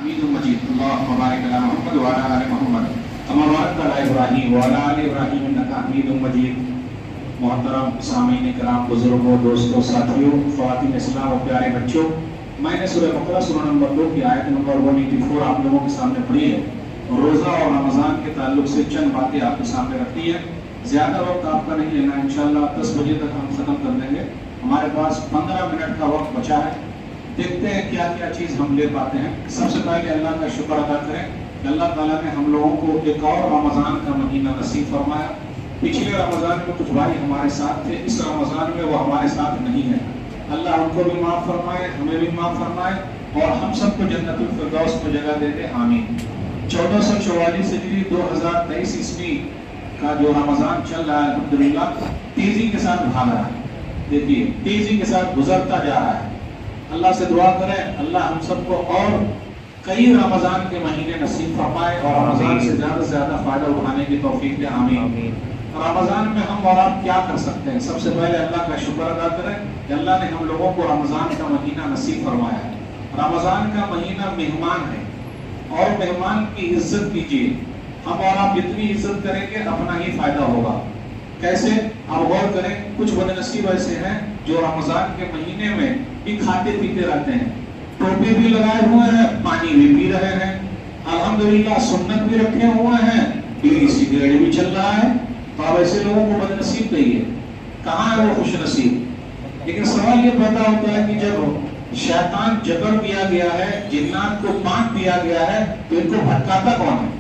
حمید مجید اللهم بارک علی محمد وعلی آل محمد کما بارکت علی ابراہیم وعلی آل ابراہیم انک حمید مجید۔ محترم سامعین کرام، بزرگوں، دوستوں، ساتھیوں، خواتین اسلام و پیارے بچوں، میں نے سورہ بقرہ سورہ نمبر 2 کی آیت نمبر 184 آپ لوگوں کے سامنے پڑھی ہے۔ روزہ اور رمضان کے تعلق سے چند باتیں آپ کے سامنے رکھی ہے۔ زیادہ وقت آپ کا نہیں لینا، انشاءاللہ 10 بجے تک ہم ختم کر دیں گے۔ ہمارے پاس 15 منٹ کا وقت بچا ہے، دیکھتے ہیں کیا کیا چیز ہم لے پاتے ہیں۔ سب سے پہلے اللہ کا شکر ادا کریں کہ اللہ تعالیٰ نے ہم لوگوں کو ایک اور رمضان کا مہینہ نصیب فرمایا۔ پچھلے رمضان میں کچھ بھائی ہمارے ساتھ تھے، اس رمضان میں وہ ہمارے ساتھ نہیں ہے۔ اللہ ان کو بھی معاف فرمائے، ہمیں بھی معاف فرمائے، اور ہم سب کو جنت الفردوس کو جگہ دے دے، آمین۔ 1444 ہجری 2023 عیسوی کا جو رمضان چل رہا ہے الحمدللہ تیزی کے ساتھ بھاگ رہا ہے۔ دیکھیے تیزی کے ساتھ گزرتا جا رہا ہے۔ اللہ سے دعا کریں اللہ ہم سب کو اور کئی رمضان کے مہینے نصیب فرمائے اور رمضان سے زیادہ فائدہ اٹھانے کی توفیق دے، آمین۔ رمضان میں ہم اور آپ کیا کر سکتے ہیں؟ سب سے پہلے اللہ کا شکر ادا کریں کہ اللہ نے ہم لوگوں کو رمضان کا مہینہ نصیب فرمایا ہے۔ رمضان کا مہینہ مہمان ہے اور مہمان کی عزت کیجیے۔ ہم اور آپ جتنی عزت کریں گے اپنا ہی فائدہ ہوگا۔ کیسے؟ آپ غور کریں، کچھ بد نصیب ایسے ہیں جو رمضان کے مہینے میں بھی کھاتے پیتے رہتے ہیں، ٹوپی بھی لگائے ہوئے ہیں، پانی بھی پی رہے ہیں، الحمدللہ سنت بھی رکھے ہوئے ہیں، بیڑی سگریٹ بھی چل رہا ہے۔ تو آپ ایسے لوگوں کو بد نصیب کہیے، کہاں ہے وہ خوش نصیب؟ لیکن سوال یہ پیدا ہوتا ہے کہ جب شیطان جکڑ دیا گیا ہے، جنات کو بانٹ دیا گیا ہے، تو ان کو بھٹکاتا کون ہے؟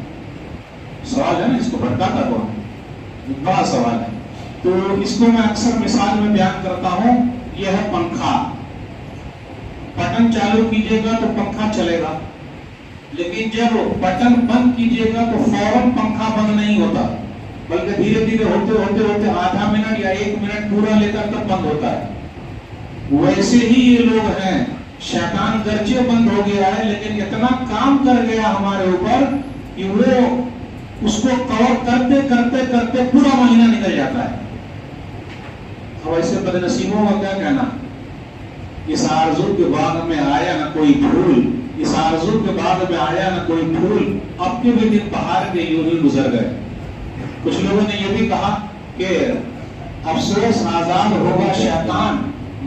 سوال ہے نا، اس کو بھٹکاتا کون ہے؟ بڑا سوال ہے۔ تو اس کو میں اکثر مثال میں بیان کرتا ہوں، یہ ہے پنکھا۔ بٹن چالو کیجئے گا تو پنکھا چلے گا، لیکن جب بٹن بند کیجئے گا تو فوراً پنکھا بند نہیں ہوتا، بلکہ دھیرے دھیرے ہوتے آدھا منٹ یا 1 منٹ پورا لے کر تب بند ہوتا ہے۔ ویسے ہی یہ لوگ ہیں، شیطان گرچہ بند ہو گیا ہے لیکن اتنا کام کر گیا ہمارے اوپر کہ وہ اس کو کور کرتے کرتے کرتے پورا مہینہ نکل جاتا ہے۔ اب ایسے بد نصیبوں کا کیا کہنا؟ اس آرزو کے باغ میں آیا نہ کوئی پھول، اس آرزو کے باغ میں آیا نہ کوئی پھول، اب کے بھی دن بہار کے یوں ہی گزر گئے۔ کچھ لوگوں نے یہ بھی کہا کہ افسوس آزاد ہوگا شیطان،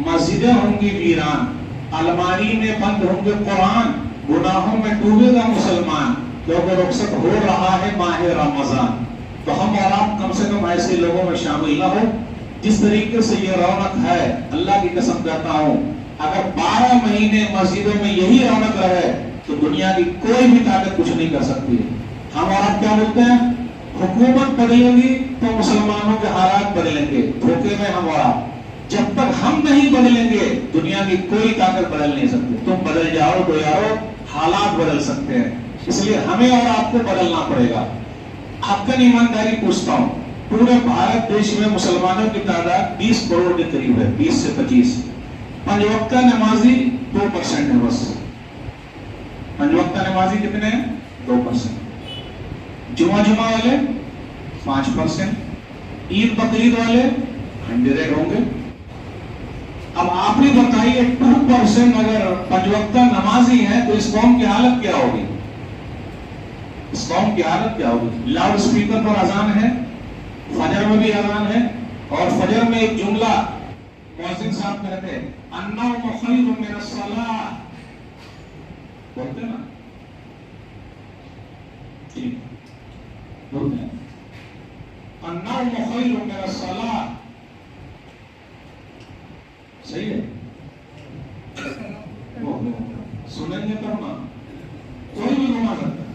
مسجدیں ہوں گی ویران، الماری میں بند ہوں گے قرآن، گناہوں میں ڈوبے گا مسلمان، کیونکہ رخصت ہو رہا ہے ماہ رمضان۔ تو ہم اور آپ کم سے کم ایسے لوگوں میں شامل نہ ہو۔ جس طریقے سے یہ رونق ہے، اللہ کی قسم کہتا ہوں اگر 12 مہینے مسجدوں میں یہی رونق رہے تو دنیا کی کوئی بھی طاقت کچھ نہیں کر سکتی۔ ہم اور آپ کیا بولتے ہیں؟ حکومت بدلے گی تو مسلمانوں کے حالات بدلیں گے۔ دھوکے میں ہم اور آپ، جب تک ہم نہیں بدلیں گے دنیا کی کوئی طاقت بدل نہیں سکتی۔ تم بدل جاؤ تو یارو حالات بدل سکتے ہیں، اس لیے ہمیں اور آپ کو بدلنا پڑے گا۔ حقاً ایمانداری پوچھتا ہوں، پورے بھارت دیش میں مسلمانوں کی تعداد 20 کروڑ کے قریب ہے، 20 سے 25۔ 5 وقتہ نمازی 2% ہے بس۔ 5 وقتہ نمازی کتنے ہیں؟ 2%۔ جمعہ والے 5%، عید بقرعید والے 100 ہوں گے۔ اب آپ ہی بتائیے 2% اگر 5 وقتہ نمازی ہیں تو اس قوم کی حالت کیا ہوگی؟ اس قوم کی حالت کیا ہوگی؟ لاؤڈ اسپیکر پر اذان ہے، فجر میں بھی اذان ہے، اور فجر میں ایک جملہ مؤذن صاحب کہتے ہیں النوم خیر من الصلاۃ، بولتے نا؟ ٹھیک بولتے ہیں النوم خیر من الصلاۃ، صحیح ہے؟ سنیں گے تب نا، کوئی بھی گما کرتا ہے۔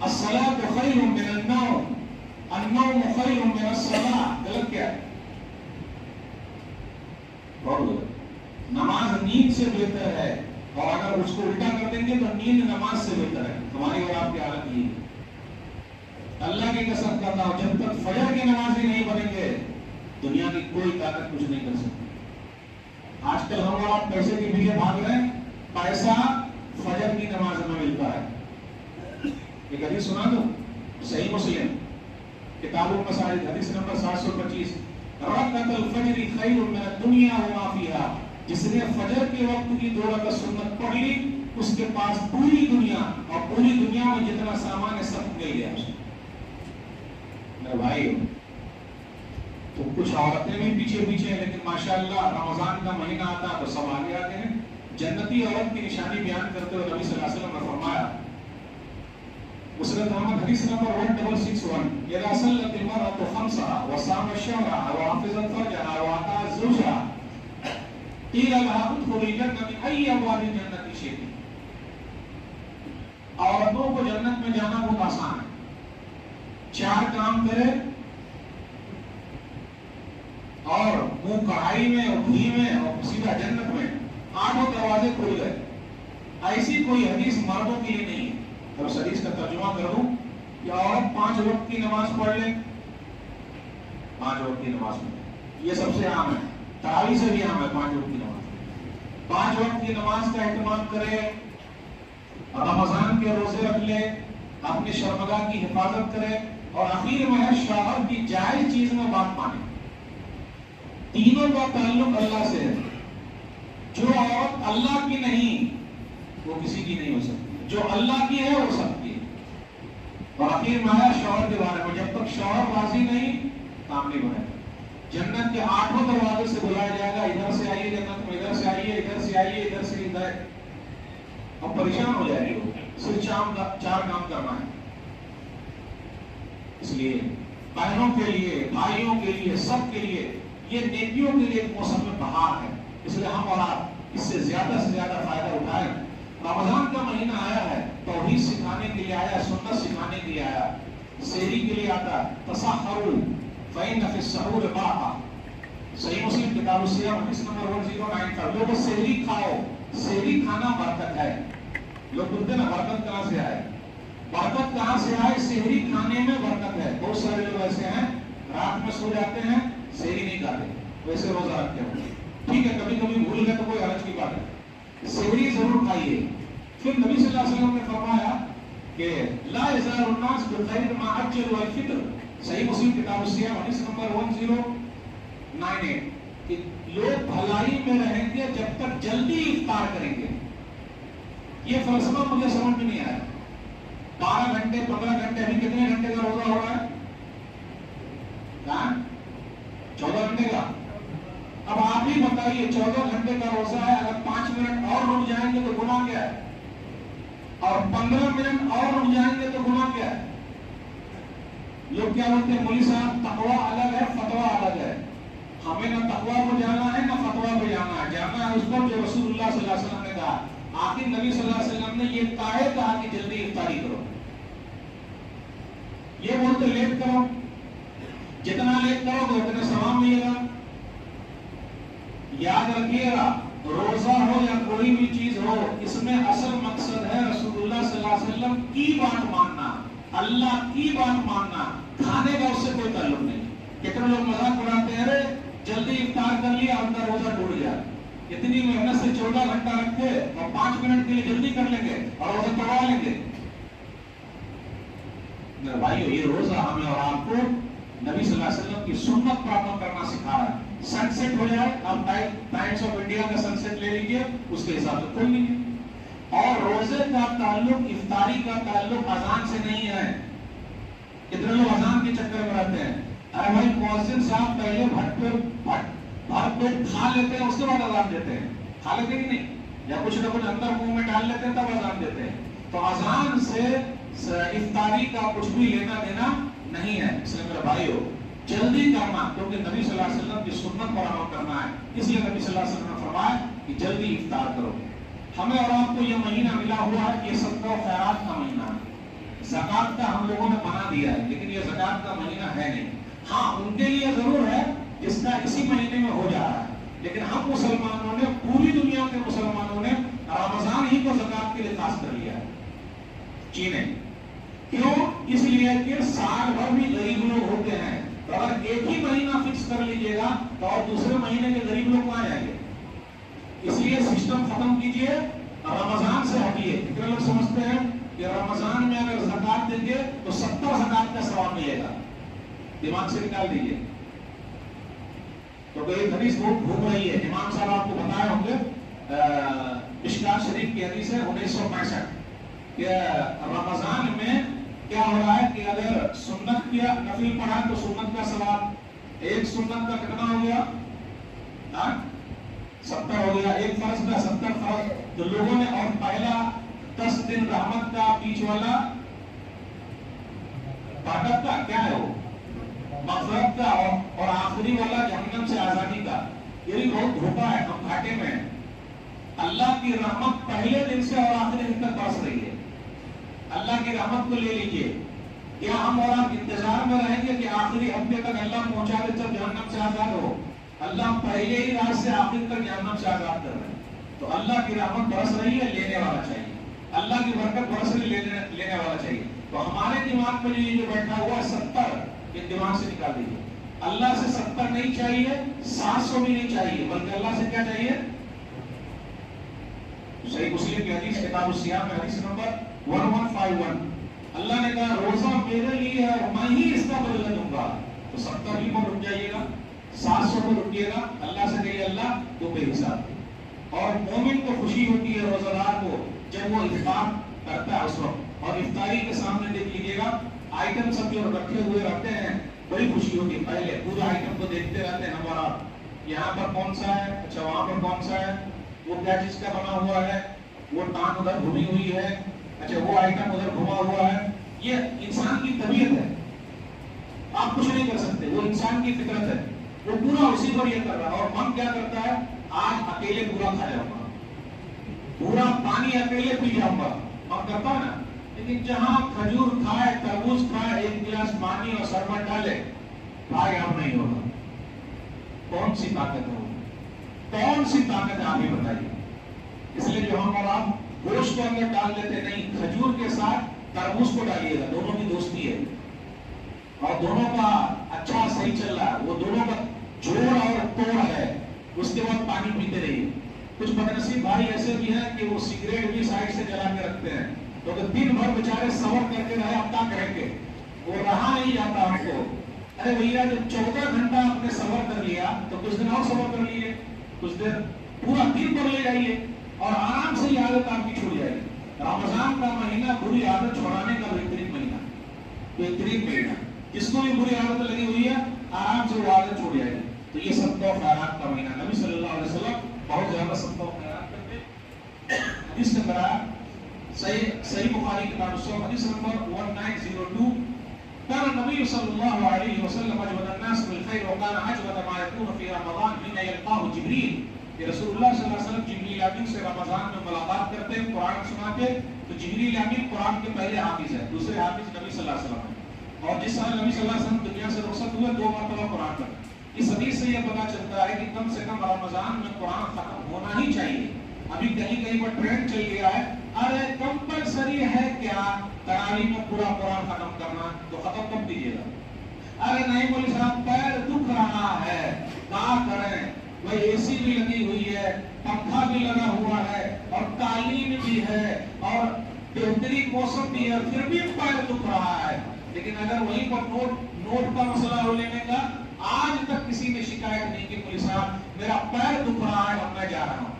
الصلاۃ خیر من النوم، النوم خیر من الصلاۃ، غلط کیا ہے؟ نماز نیند سے بہتر ہے، اور اگر اس کو الٹا کر دیں گے تو نیند نماز سے بہتر ہے۔ ہماری اور آپ کی حالت یہ ہے۔ اللہ کی قسم کرتا ہوں جب تک فجر کی نمازی نہیں بنیں گے دنیا کی کوئی طاقت کچھ نہیں کر سکتی۔ آج کل ہم اور آپ پیسے کے پیچھے بھاگ رہے ہیں، پیسہ فجر کی نماز میں ملتا ہے۔ ایک حدیث سنا دو، صحیح مسلم کتاب المساجد حدیث نمبر 725، رکعت الفجر خیر من الدنیا وما فیہا، جس نے فجر کے وقت کی 2 رکعت سنت پڑھ لی اس کے پاس پوری دنیا اور پوری دنیا میں جتنا سامان ہے سب مل گیا اسے. میرے بھائی تو کچھ عورتیں بھی پیچھے پیچھے ہیں، لیکن ماشاءاللہ رمضان کا مہینہ آتا ہے تو سب آگے آتے ہیں. جنتی عورت کی نشانی بیان کرتے ہوئے نبی صلی اللہ علیہ وسلم نے فرمایا، مسند احمد حدیث نمبر 1661، اذا صلت المرأة خمسها وصامت شهرها وحفظت فرجها وأطاعت زوجها قیل لها ادخلی الجنة من أي أبواب الجنة شئت. عورتوں کو جنت میں جانا بہت آسان ہے، 4 کام کرے اور منہ کڑھائی میں اور گھی میں اور سیدھا جنت میں، 8 دروازے کھل گئے. ایسی کوئی حدیث مردوں کے لیے نہیں ہے. اور اس حدیث کا ترجمہ کر دوں کہ عورت 5 وقت کی نماز پڑھ لے، 5 وقت کی نماز پڑھ، یہ سب سے عام ہے، تراویح سے بھی عام ہے 5 وقت کی نماز. 5 وقت کی نماز کا اہتمام کرے، رمضان کے روزے رکھ لے، اپنی شرمگاہ کی حفاظت کرے، اور آخر میں ہے شوہر کی جائز چیز میں بات مانے. تینوں کا تعلق اللہ سے ہے. جو عورت اللہ کی نہیں وہ کسی کی نہیں ہو سکتی، جو اللہ کی ہے وہ سب کی ہے. اور آخر میں ہے شوہر کے بارے میں، جب تک شوہر راضی نہیں کام نہیں بنے. جنت کے 8 دروازے سے بلایا جائے گا، ادھر سے آئیے جنت میں، ادھر سے آئیے، ادھر سے آئیے، ادھر سے ادھر. اب پریشان ہو جائے گی وہ، صرف 4 کام کرنا ہے. اس لیے بہنوں کے لیے، بھائیوں کے لیے، سب کے لیے یہ نیکیوں کے لیے ایک موسم میں بہار ہے. اس لیے ہم اور آپ اس سے زیادہ فائدہ اٹھائیں. رمضان کا مہینہ آیا ہے، توحید سکھانے کے لیے آیا، سنت سکھانے کے لیے آیا، سحری کے لیے آتا ہے. تسحروا فإن في السحور برکہ، صحیح مسلم کتاب الصیام حدیث نمبر 1095. لوگوں سحری کھاؤ، سحری کھانا برکت ہے. لوگ بولتے ہیں نا برکت کہاں سے آئے؟ برکت کہاں سے آئے؟ سحری کھانے میں برکت ہے. بہت سارے لوگ ایسے ہیں رات میں سو جاتے ہیں، سحری نہیں کھاتے، ویسے روزہ رکھتے ہیں. ٹھیک ہے، کبھی کبھی بھول گئے تو کوئی حرج کی بات ہے، سحری ضرور کھائیے. پھر نبی صلی اللہ علیہ وسلم نے فرمایا کہ لا یزال الناس بخیر ما عجلوا الفطر، صحیح مسلم کتاب الصیام حدیث نمبر 1098، کہ لوگ بھلائی میں رہیں گے جب تک جلدی افطار کریں گے. یہ فلسفہ مجھے سمجھ میں نہیں آیا. 12 گھنٹے 15 گھنٹے، ابھی کتنے گھنٹے کا روزہ ہو رہا ہے؟ 14 گھنٹے کا. اب آپ ہی بتائیے 14 گھنٹے کا روزہ ہے، اگر 5 منٹ اور رک جائیں گے تو گناہ کیا ہے؟ اور 15 منٹ اور رک جائیں گے تو گناہ کیا ہے؟ لوگ کیا بولتے ہیں مولوی صاحب تقویٰ الگ ہے، فتویٰ الگ ہے. ہمیں نہ تقویٰ کو جانا ہے نہ فتویٰ کو جانا ہے، جانا ہے اس پر جو رسول اللہ صلی اللہ علیہ وسلم نے کہا. آخر نبی صلی اللہ علیہ وسلم نے یہ کہا کہ جلدی افطاری کرو. یہ بولتے لیٹ کرو، جتنا لیٹ کرو گے اتنے ثواب ملے گا. یاد رکھیے گا، روزہ ہو یا کوئی بھی چیز ہو، اس میں اصل مقصد ہے رسول اللہ صلی اللہ علیہ وسلم کی بات ماننا، اللہ کی بات ماننا. کھانے کا اس سے کوئی تعلق نہیں. کتنے لوگ مذاق اڑاتے ہیں، ارے جلدی افطار کر لیا ہم کا روزہ ٹوٹ گیا. اتنی محنت سے 14 گھنٹہ رکھتے اور 5 منٹ کے لیے جلدی کر لیں گے اور روزہ توڑا لیں گے. میرے بھائیو، یہ روزہ ہمیں اور آپ کو نبی صلی اللہ علیہ وسلم کی سنت پر عمل کرنا سکھا رہا ہے. سن سیٹ ہو جائے، آپ ٹائمز آف انڈیا کا سن سیٹ لے لیجئے، اس کے حساب سے کھول لیجئے. اور روزے کا تعلق، افطاری کا تعلق اذان سے نہیں ہے. کتنے لوگ اذان کے چکر میں رہتے ہیں. ارے بھائی مؤذن صاحب پہلے بھر پیٹ کھا لیتے ہیں، اس کے بعد اذان دیتے ہیں. کھا لیتے ہی نہیں، یا کچھ نہ کچھ اندر منہ میں ڈال لیتے ہیں تب اذان دیتے ہیں. تو اذان سے افطاری کا کچھ بھی لینا دینا نہیں ہے. اس لیے میرے بھائیو جلدی کرنا، کیونکہ نبی صلی اللہ علیہ وسلم کی سنت پر عمل کرنا ہے. اس لیے نبی صلی اللہ علیہ وسلم نے فرمایا کہ جلدی افطار کرو. ہمیں اور آپ کو یہ مہینہ ملا ہوا ہے، یہ صدقہ و خیرات کا مہینہ ہے. زکات کا ہم لوگوں نے بنا دیا ہے، لیکن یہ زکات کا مہینہ ہے نہیں. ہاں ان کے لیے ضرور ہے جس کا اسی مہینے میں ہو جا رہا ہے، لیکن ہم مسلمانوں نے، پوری دنیا کے مسلمانوں نے رمضان ہی کو زکات کے لیے خاص کر لیا ہے. چینیں کیوں؟ اس لیے کہ سال بھر بھی غریب لوگ ہوتے ہیں، تو اگر ایک ہی مہینہ فکس کر لیجیے گا تو اور دوسرے مہینے کے غریب لوگ کہاں جائیں گے؟ اس لیے سسٹم ختم کیجئے، رمضان سے ہٹیے. کتنے لوگ سمجھتے ہیں کہ رمضان میں اگر زکات دیں گے تو 70 زکات کا ثواب ملے گا. دماغ سے نکال دیجئے. تو ایک حدیث بہت گھوم رہی ہے، امام صاحب آپ کو بتائے ہوں گے، مشکات شریف کی حدیث ہے 1965 کہ رمضان میں کیا ہو رہا ہے کہ اگر سنت کیا نفل پڑھا تو سنت کا ثواب، ایک سنت کا کتنا ہو گیا؟ 70 ہو گیا، ایک فرض کا 70 فرض. تو لوگوں نے اور پہلا 10 دن رحمت کا، بیچ والا برکت کا، کیا ہے وہ مغفرت کا، اور آخری والا جہنم سے آزادی کا. یہ بھی بہت دھوکا ہے، ہم گھاٹے میں ہیں. اللہ کی رحمت پہلے دن سے اور آخری دن تک برس رہی ہے. اللہ کی رحمت کو لے لیجئے. کیا ہم اور آپ انتظار میں رہیں گے کہ آخری ہفتے تک اللہ پہنچا دے جب جہنم سے آزاد ہو؟ اللہ پہلے ہی رات سے آخر تک جہنم سے آزاد کر رہے ہیں. تو اللہ کی رحمت برس رہی ہے، لینے والا چاہیے. اللہ کی برکت برس رہی ہے، لینے والا چاہیے. تو ہمارے دماغ میں جو بیٹھا ہوا 70 یہ دماغ سے نکال دیجیے. اللہ سے 70 نہیں چاہیے، 700 بھی نہیں چاہیے، بلکہ اللہ سے کیا چاہیے؟ صحیح مسلم کی حدیث کتاب الصیام میں حدیث نمبر 1151 اللہ نے کہا روزہ میرے لیے ہے اور میں ہی اس کا بدلہ دوں گا. تو 70 بھی پر رک جائیے گا، 700 پر رکیے گا. اللہ سے کہیے اللہ تو بے حساب. اور مومن کو خوشی ہوتی ہے روزہ دار کو جب وہ افطار کرتا ہے اس وقت. اور افطاری کے سامنے دیکھ لیجیے گا آئٹم سب جو رکھے ہوئے رہتے ہیں، بڑی خوشی ہوتی ہے. پہلے پورے آئٹم کو دیکھتے رہتے ہیں ہمارا، یہاں پر کون سا ہے، اچھا وہاں پر کون سا ہے، وہ کیا چیز کا بنا ہوا ہے، وہ ٹانگ ادھر گھمی ہوئی ہے، اچھا وہ آئٹم ادھر گھما ہوا ہے. یہ انسان کی طبیعت ہے، آپ کچھ نہیں کر سکتے، وہ انسان کی فطرت ہے. وہ پورا اسی پر یہ کر رہا ہے. اور من کیا کرتا ہے؟ آج اکیلے پورا کھا جاؤں گا، پورا پانی اکیلے پی جاؤں گا، من کرتا ہے نا. لیکن جہاں کھجور کھائے، تربوز کھائے، ایک گلاس پانی اور شربت ڈالے، کامیاب نہیں ہوگا. کون سی طاقت ہے؟ کون سی طاقت ہے آپ ہی بتائیے. اس لیے جو ہم اور آپ گوشت کو اندر ڈال لیتے نہیں، کھجور کے ساتھ تربوز کو ڈالیے گا، دونوں کی دوستی ہے اور دونوں کا اچھا صحیح چل رہا ہے، وہ دونوں کا جوڑ اور توڑ ہے. اس کے بعد پانی پیتے رہیے. کچھ بدنصیب بھائی ایسے بھی ہیں کہ وہ سگریٹ بھی سائڈ سے جلا کے رکھتے ہیں، تو دن بھر بیچارے صبر کر کے رہے، اب کیا کریں گے؟ وہ رہا نہیں جاتا ہم کو. ارے بھیا جب 14 گھنٹہ آپ نے صبر کر لیا تو کچھ دن اور صبر کر لیے، کچھ دن پورا دن پر لے جائیے اور آرام سے یہ عادت آپ کی چھوڑ جائے گی. رمضان کا مہینہ بری عادت چھوڑانے کا بہترین مہینہ، بہترین مہینہ. جس کو بھی بری عادت لگی ہوئی ہے آرام سے وہ عادت چھوڑ جائے گی. تو یہ صدقہ و خیرات کا مہینہ. نبی صلی اللہ علیہ وسلم بہت زیادہ صدقہ و خیرات کرتے. حدیث کے اندر صحیح بخاری کتاب الصوم حدیث نمبر 1902 كان النبي صلى الله عليه وسلم اجود الناس بالخير وكان اجود ما يكون في رمضان حين يلقاه جبريل. کہ رسول اللہ صلی اللہ علیہ وسلم جبریل امین سے رمضان میں ملاقات کرتے ہیں، قرآن سناتے. تو جبریل امین قرآن کے پہلے حافظ ہے، دوسرے حافظ نبی صلی اللہ علیہ وسلم ہے. اور جس سال نبی صلی اللہ علیہ وسلم دنیا سے رخصت ہوئے 2 مرتبہ قرآن پڑھا. اس حدیث سے یہ پتہ چلتا ہے کہ کم سے کم رمضان میں قرآن ختم ہونا ہی چاہیے. ابھی کہیں کہیں پر ٹرینڈ چل گیا ہے، ارے کمپلسری ہے کیا تراویح میں پورا قرآن ختم کرنا، تو ختم کب دیجیے گا. ارے نہیں مولوی صاحب پیر دکھ رہا ہے، کیا کریں، وہ اے سی بھی لگی ہوئی ہے، پنکھا بھی لگا ہوا ہے اور تعلیم بھی ہے اور بہترین موسم بھی ہے، پھر بھی پیر دکھ رہا ہے. لیکن اگر وہیں پر نوٹ کا مسئلہ ہو لینے کا، آج تک کسی نے شکایت نہیں کی مولوی صاحب میرا پیر دکھ رہا ہے اور میں جا رہا ہوں.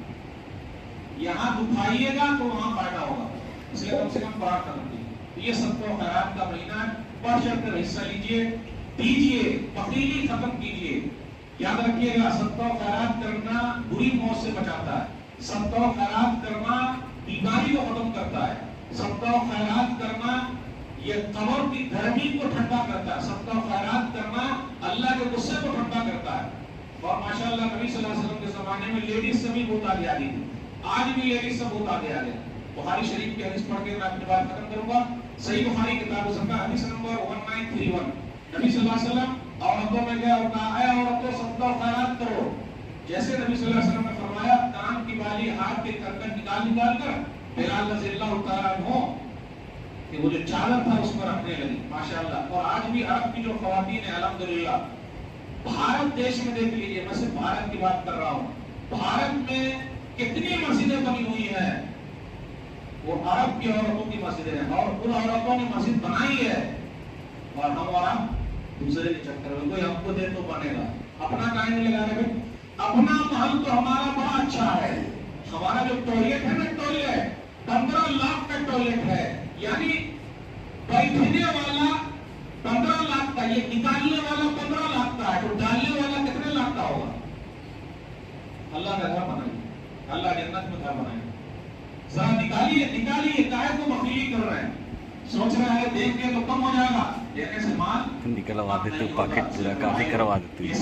یہاں دکھائیے گا تو وہاں فائدہ ہوگا. اس لیے کم سے کم قرآن ختم کیجیے. یہ صدقہ و خیرات کا مہینہ ہے، بڑھ چڑھ کر حصہ لیجیے، دیجیے، بخیلی ختم کیجیے. یاد رکھیے گا صدقہ و خیرات کرنا بری موت سے بچاتا ہے. صدقہ و خیرات کرنا بیماری کو ختم کرتا ہے. صدقہ و خیرات کرنا یہ قبر کی گرمی کو ٹھنڈا کرتا ہے. صدقہ و خیرات کرنا اللہ کے غصے کو ٹھنڈا کرتا ہے. اور ماشاءاللہ نبی صلی اللہ علیہ وسلم کے زمانے میں لیڈیز سے بھی بہت آگے آ گئی تھی، آج بھی لیڈیز سے بہت آگے آ گئے. بخاری شریف کی حدیث پڑھ کے میں اپنی بات ختم کروں گا. صحیح بخاری کتاب الزکاۃ حدیث نمبر 1931 نبی صلی اللہ علیہ وسلم عورتوں میں گیا اور کہا اے عورتوں صدقہ و خیرات کرو. جیسے نبی صلی اللہ علیہ وسلم نے فرمایا کان کی بالی ہاتھ کے کنکن نکال کر بلال رضی اللہ تعالیٰ عنہ کہ وہ جو چادر تھا اس پر رکھنے لگی. ماشاءاللہ. اور آج بھی عرب کی جو خواتین ہیں الحمدللہ، بھارت دیش میں دیکھ لیجیے، میں صرف بھارت کی بات کر رہا ہوں، بھارت میں کتنی مسجدیں بنی ہوئی ہیں، وہ عرب کی عورتوں کی مسجدیں ہیں اور ان عورتوں نے مسجد بنائی ہے. اور ہم اور ہم دوسرے کے چکر میں کوئی ہم کو دے تو بنے گا، اپنا کہیں نہیں لگا رہے. اپنا محل تو ہمارا بڑا اچھا ہے، ہمارا جو ٹوائلٹ ہے نا ٹوائلٹ 15 لاکھ کا ٹوائلٹ ہے، یعنی بیٹھنے والا 15 لاکھ کا، یہ نکالنے والا 15 لاکھ کا ہے، تو ڈالنے والا کتنے لاکھ کا ہوگا؟ اللہ کا گھر بنائیے، اللہ جنت میں گھر بنائیے، ذرا نکالیے کائے کو مخیلی کر رہے ہیں، سوچ رہے ہیں دیکھ کے تو کم ہو جائے گا، دینے سے مال نکلوا دیتے پاکٹ پورا کافی کروا دیتے.